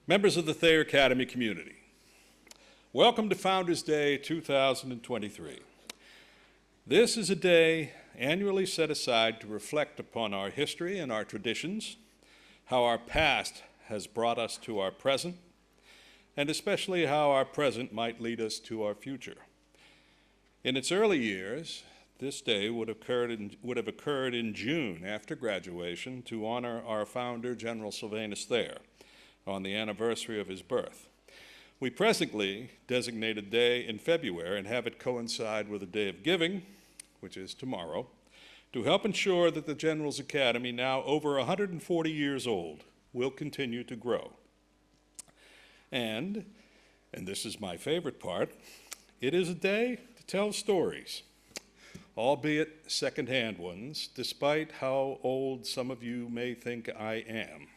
Members of the Thayer Academy community, welcome to Founders Day 2023. This is a day annually set aside to reflect upon our history and our traditions, how our past has brought us to our present, and especially how our present might lead us to our future. In its early years, this day would have occurred in June after graduation to honor our founder, General Sylvanus Thayer, on the anniversary of his birth. We presently designate a day in February and have it coincide with a day of giving, which is tomorrow, to help ensure that the General's Academy, now over 140 years old, will continue to grow. And this is my favorite part, it is a day to tell stories, albeit secondhand ones, despite how old some of you may think I am.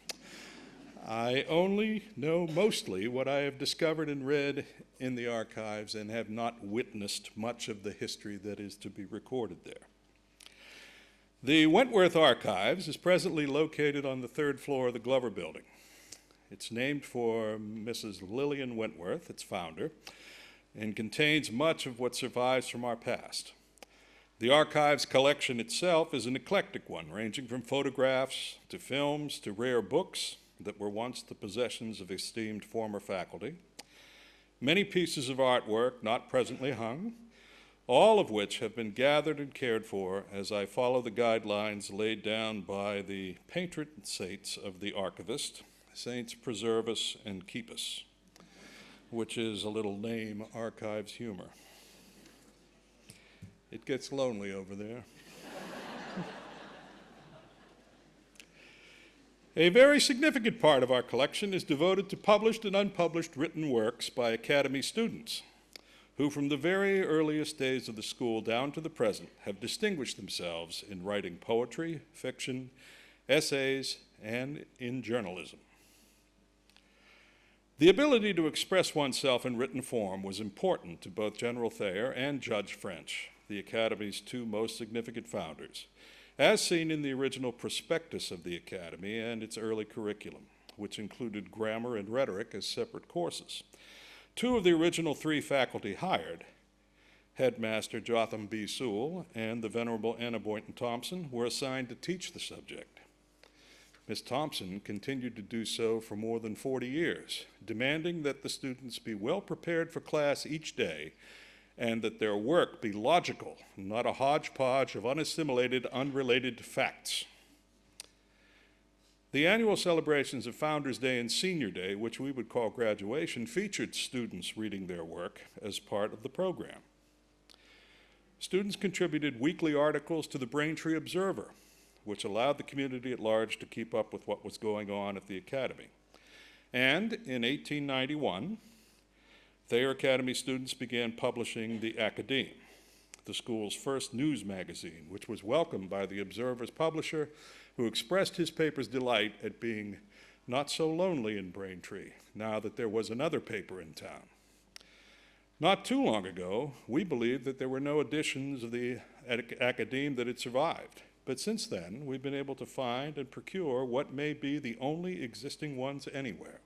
I only know mostly what I have discovered and read in the archives and have not witnessed much of the history that is to be recorded there. The Wentworth Archives is presently located on the third floor of the Glover Building. It's named for Mrs. Lillian Wentworth, its founder, and contains much of what survives from our past. The archives collection itself is an eclectic one, ranging from photographs to films to rare books that were once the possessions of esteemed former faculty, many pieces of artwork not presently hung, all of which have been gathered and cared for as I follow the guidelines laid down by the patron saints of the archivist, Saints Preserve Us and Keep Us, which is a little lame archives humor. It gets lonely over there. A very significant part of our collection is devoted to published and unpublished written works by Academy students, who from the very earliest days of the school down to the present have distinguished themselves in writing poetry, fiction, essays, and in journalism. The ability to express oneself in written form was important to both General Thayer and Judge French, the Academy's two most significant founders, as seen in the original prospectus of the Academy and its early curriculum, which included grammar and rhetoric as separate courses. Two of the original three faculty hired, Headmaster Jotham B. Sewell and the Venerable Anna Boynton Thompson, were assigned to teach the subject. Ms. Thompson continued to do so for more than 40 years, demanding that the students be well prepared for class each day and that their work be logical, not a hodgepodge of unassimilated, unrelated facts. The annual celebrations of Founders Day and Senior Day, which we would call graduation, featured students reading their work as part of the program. Students contributed weekly articles to the Braintree Observer, which allowed the community at large to keep up with what was going on at the Academy. And in 1891, Thayer Academy students began publishing the Academe, the school's first news magazine, which was welcomed by the Observer's publisher, who expressed his paper's delight at being not so lonely in Braintree, now that there was another paper in town. Not too long ago, we believed that there were no editions of the Academe that had survived, but since then, we've been able to find and procure what may be the only existing ones anywhere.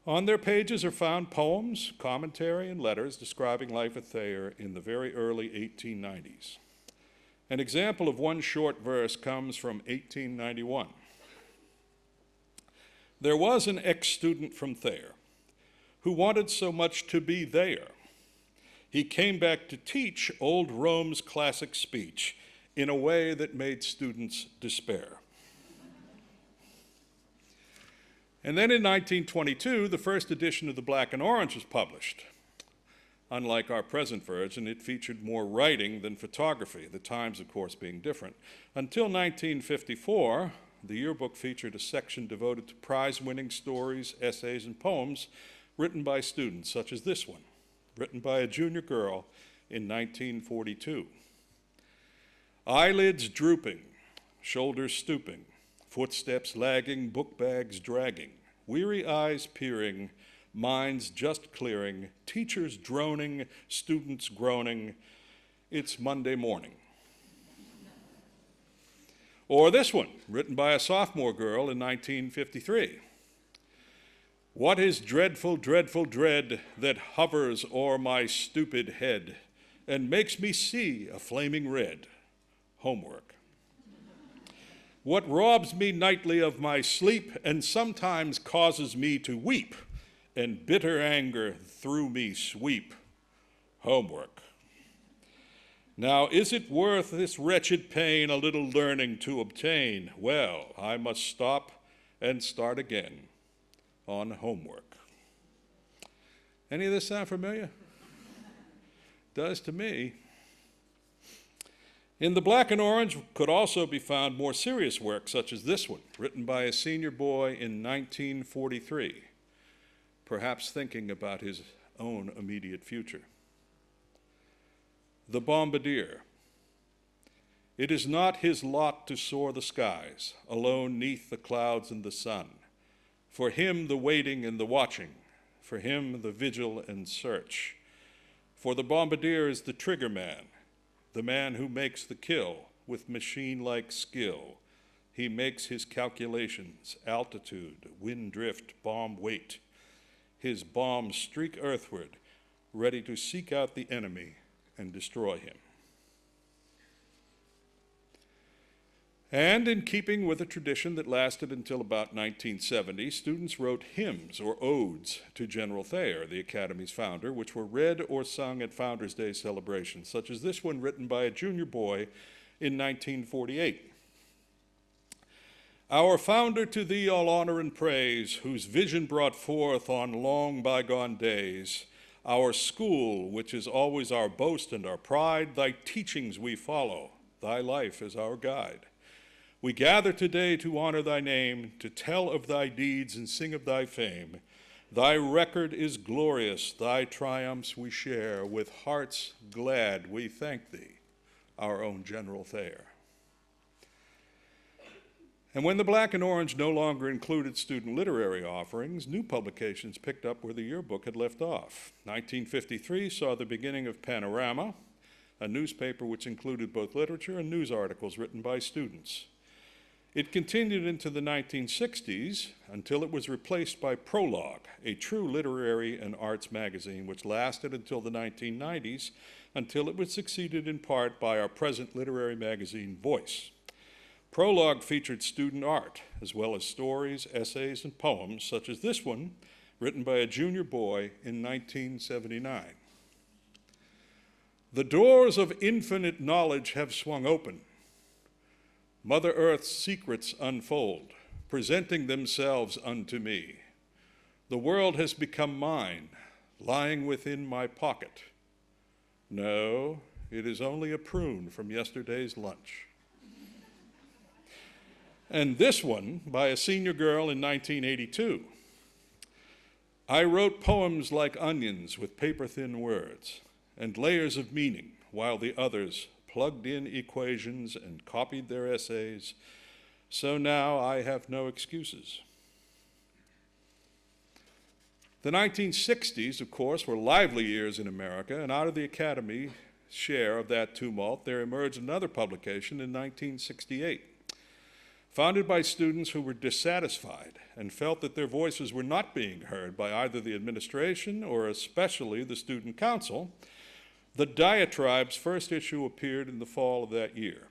On their pages are found poems, commentary, and letters describing life at Thayer in the very early 1890s. An example of one short verse comes from 1891. There was an ex-student from Thayer who wanted so much to be there. He came back to teach old Rome's classic speech in a way that made students despair. And then in 1922, the first edition of the Black and Orange was published. Unlike our present version, it featured more writing than photography, the times, of course, being different. Until 1954, the yearbook featured a section devoted to prize-winning stories, essays, and poems written by students, such as this one, written by a junior girl in 1942. Eyelids drooping, shoulders stooping, footsteps lagging, book bags dragging, weary eyes peering, minds just clearing, teachers droning, students groaning. It's Monday morning. Or this one, written by a sophomore girl in 1953. What is dreadful, dreadful dread that hovers o'er my stupid head and makes me see a flaming red? Homework. What robs me nightly of my sleep and sometimes causes me to weep and bitter anger through me sweep? Homework. Now, is it worth this wretched pain a little learning to obtain? Well, I must stop and start again on homework. Any of this sound familiar? Does to me. In the black and orange could also be found more serious work, such as this one, written by a senior boy in 1943, perhaps thinking about his own immediate future. The Bombardier. It is not his lot to soar the skies, alone neath the clouds and the sun. For him the waiting and the watching, for him the vigil and search. For the bombardier is the trigger man, the man who makes the kill with machine-like skill. He makes his calculations, altitude, wind drift, bomb weight. His bombs streak earthward, ready to seek out the enemy and destroy him. And in keeping with a tradition that lasted until about 1970, students wrote hymns or odes to General Thayer, the Academy's founder, which were read or sung at Founders' Day celebrations, such as this one written by a junior boy in 1948. Our founder, to thee all honor and praise, whose vision brought forth on long bygone days our school, which is always our boast and our pride. Thy teachings we follow, thy life is our guide. We gather today to honor thy name, to tell of thy deeds and sing of thy fame. Thy record is glorious, thy triumphs we share. With hearts glad we thank thee, our own General Thayer. And when the black and orange no longer included student literary offerings, new publications picked up where the yearbook had left off. 1953 saw the beginning of Panorama, a newspaper which included both literature and news articles written by students. It continued into the 1960s until it was replaced by Prologue, a true literary and arts magazine which lasted until the 1990s, until it was succeeded in part by our present literary magazine, Voice. Prologue featured student art, as well as stories, essays, and poems, such as this one, written by a junior boy in 1979. The doors of infinite knowledge have swung open. Mother Earth's secrets unfold, presenting themselves unto me. The world has become mine, lying within my pocket. No, it is only a prune from yesterday's lunch. And this one by a senior girl in 1982. I wrote poems like onions with paper-thin words and layers of meaning, while the others plugged in equations and copied their essays. So now I have no excuses. The 1960s, of course, were lively years in America, and out of the Academy's share of that tumult, there emerged another publication in 1968. Founded by students who were dissatisfied and felt that their voices were not being heard by either the administration or especially the student council, the Diatribe's first issue appeared in the fall of that year.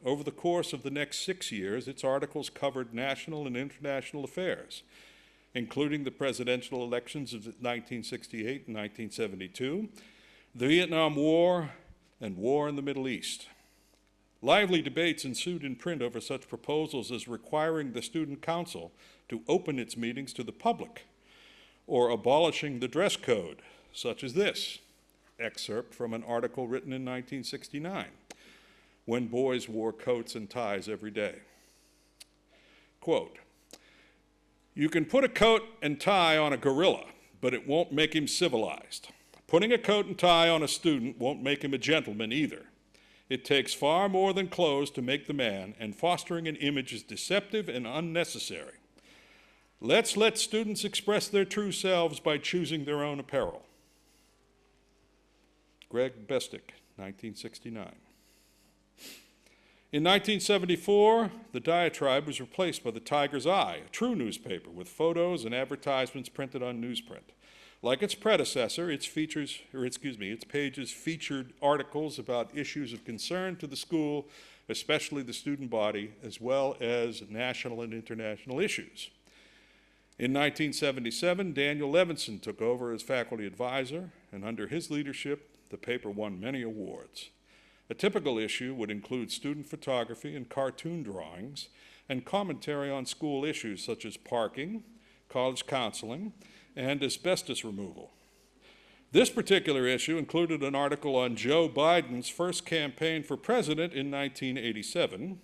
Over the course of the next 6 years, its articles covered national and international affairs, including the presidential elections of 1968 and 1972, the Vietnam War, and war in the Middle East. Lively debates ensued in print over such proposals as requiring the student council to open its meetings to the public, or abolishing the dress code, such as this excerpt from an article written in 1969, when boys wore coats and ties every day. Quote, "You can put a coat and tie on a gorilla, but it won't make him civilized. Putting a coat and tie on a student won't make him a gentleman either. It takes far more than clothes to make the man, and fostering an image is deceptive and unnecessary. Let's let students express their true selves by choosing their own apparel." Greg Bestick, 1969. In 1974, the Diatribe was replaced by the Tiger's Eye, a true newspaper with photos and advertisements printed on newsprint. Like its predecessor, its pages featured articles about issues of concern to the school, especially the student body, as well as national and international issues. In 1977, Daniel Levinson took over as faculty advisor, and under his leadership, the paper won many awards. A typical issue would include student photography and cartoon drawings, and commentary on school issues such as parking, college counseling, and asbestos removal. This particular issue included an article on Joe Biden's first campaign for president in 1987,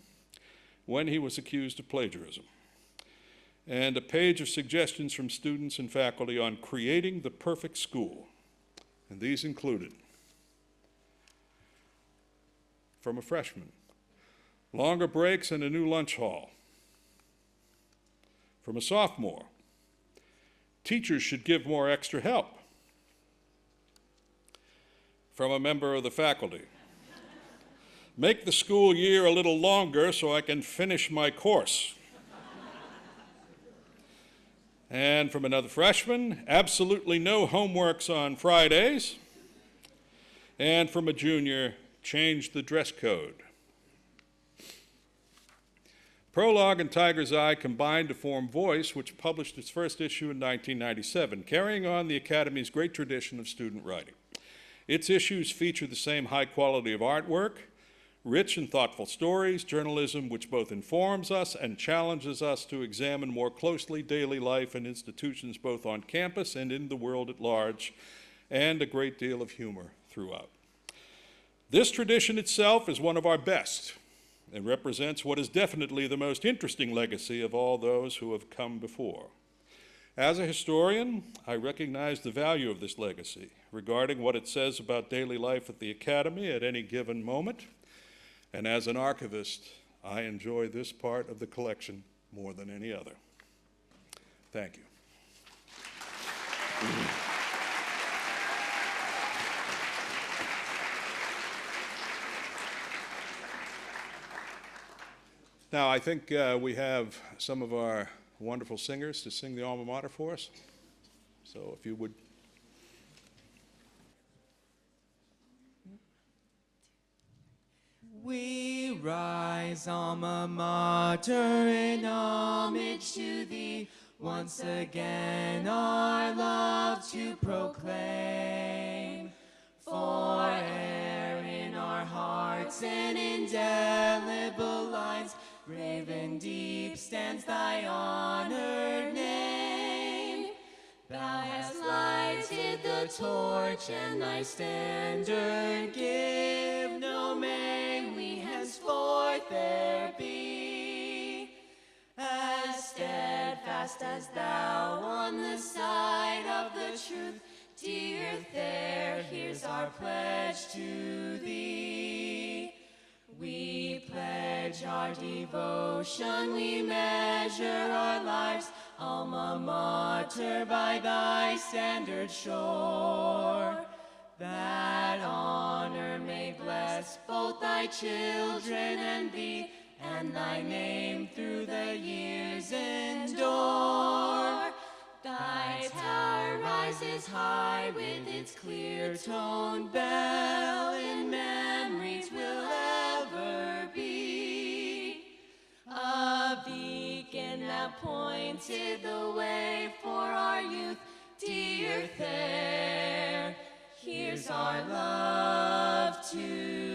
when he was accused of plagiarism, and a page of suggestions from students and faculty on creating the perfect school. And these included, from a freshman, longer breaks and a new lunch hall. From a sophomore, teachers should give more extra help. From a member of the faculty, make the school year a little longer so I can finish my course. And from another freshman, absolutely no homeworks on Fridays. And from a junior, change the dress code. Prologue and Tiger's Eye combined to form Voice, which published its first issue in 1997, carrying on the Academy's great tradition of student writing. Its issues feature the same high quality of artwork, rich and thoughtful stories, journalism which both informs us and challenges us to examine more closely daily life and institutions both on campus and in the world at large, and a great deal of humor throughout. This tradition itself is one of our best and represents what is definitely the most interesting legacy of all those who have come before. As a historian, I recognize the value of this legacy regarding what it says about daily life at the Academy at any given moment. And as an archivist, I enjoy this part of the collection more than any other. Thank you. Now, I think we have some of our wonderful singers to sing the alma mater for us. So if you would. We rise, alma mater, in homage to thee, once again our love to proclaim. For e'er in our hearts and indelible lines, graven deep stands thy honored name. Thou hast lighted the torch and thy standard give, no may we henceforth there be, as steadfast as thou on the side of the truth. Dear there, here's our pledge to thee. We pledge our devotion, we measure our lives, alma mater, by thy standard shore, that honor may bless both thy children and thee, and thy name through the years endure. Thy tower rises high with its clear-toned bell, in memories will ever be a beacon that pointed the way for our youth. Dear there, here's our love to